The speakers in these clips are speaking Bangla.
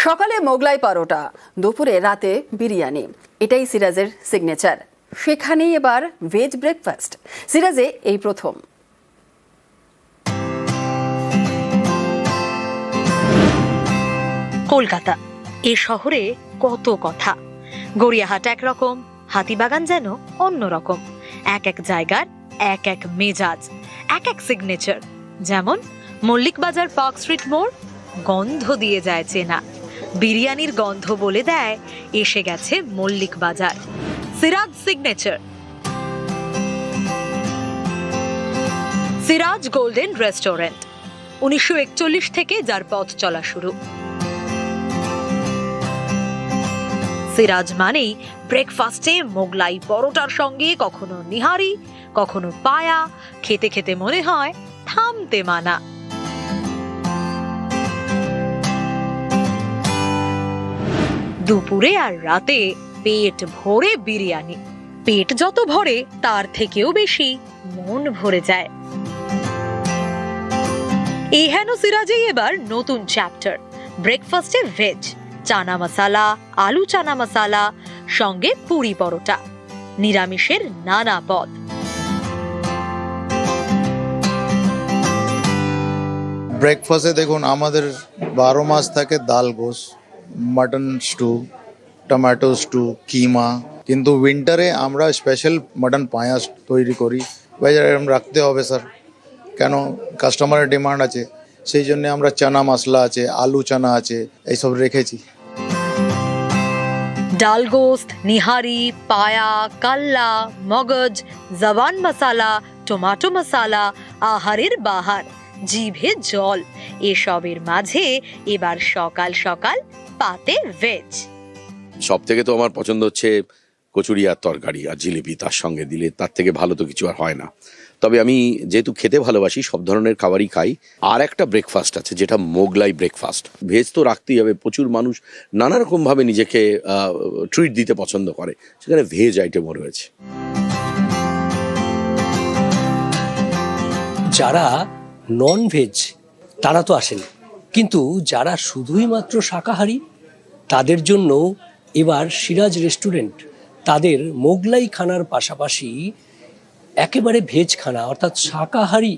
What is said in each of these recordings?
সকালে মোগলাই পরোটা, দুপুরে রাতে বিরিয়ানি, এটাই সিরাজের সিগনেচার। সেখানেই এবার ভেজ ব্রেকফাস্ট। সিরাজে এই প্রথম। কলকাতা, এ শহরে কত কথা। গড়িয়াহাট একরকম, হাতিবাগান যেন অন্যরকম। এক এক জায়গার এক এক মেজাজ, এক এক সিগনেচার। যেমন মল্লিক বাজার পার্ক স্ট্রিট মোড়, গন্ধ দিয়ে যায় চেনা। বিরিয়ানির গন্ধ বলে দেয় এসে গেছে মল্লিক বাজার। Siraj signature. Siraj golden restaurant, 1941 থেকে যার পথ চলা শুরু। সিরাজ মানেই ব্রেকফাস্টে মোগলাই পরোটার সঙ্গে কখনো নিহারি, কখনো পায়া। খেতে খেতে মনে হয় থামতে মানা। দুপুরে আর রাতে পেট ভরে বিরিয়ানি। পেট যত ভরে তার থেকেও বেশি মন ভরে যায়। এই হেন সিরাজেই এবার নতুন চ্যাপ্টার। ব্রেকফাস্টে ভেজ, চানা মশালা, আলু চানা মশালা, সঙ্গে পুরি পরোটা, নিরামিষের নানা পদ। ব্রেকফাস্টে দেখুন আমাদের 12 মাস থাকে ডাল গোশ, মাটন স্টু, টমেটো স্টু, কিমা। কিন্তু উইন্টারে আমরা স্পেশাল মাটন পায়া তৈরি করি। ভাই এরকম রাখতে হবে স্যার, কেন কাস্টমারের ডিমান্ড আছে, সেই জন্য আমরা চানা মশলা আছে, আলু চানা আছে, এইসব রেখেছি। ডাল গোস্ত, নিহারি, পায়া, কাল্লা, মগজ, জওয়ান মশালা, টমেটো মশালা, আহারের বাহার, জিভে জল। এসবের মাঝে এবার সকাল সকাল পাতে ভেজ। সব থেকে তো আমার পছন্দ হচ্ছে কচুরি আর তরকারি আর জিলিপি তার সঙ্গে দিলে, তার থেকে ভালো তো কিছু আর হয় না। তবে আমি যেহেতু খেতে ভালোবাসি, সব ধরনের খাবারই খাই। আর একটা ব্রেকফাস্ট আছে যেটা মোগলাই ব্রেকফাস্ট। ভেজ তো রাখতেই হবে, প্রচুর মানুষ নানা রকমভাবে নিজেকে ট্রিট দিতে পছন্দ করে, সেখানে ভেজ আইটেমও রয়েছে। যারা নন ভেজ তারা তো আসেন, কিন্তু যারা শুধুই মাত্র শাকাহারী তাদের জন্য এবার সিরাজ রেস্টুরেন্ট তাদের মোগলাই খানার পাশাপাশি একেবারে ভেজ খানা অর্থাৎ শাকাহারী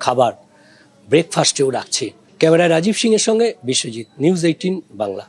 খাবার ব্রেকফাস্টেও রাখছে। ক্যামেরায় রাজীব সিং এর সঙ্গে বিশ্বজিৎ, নিউজ 18 বাংলা।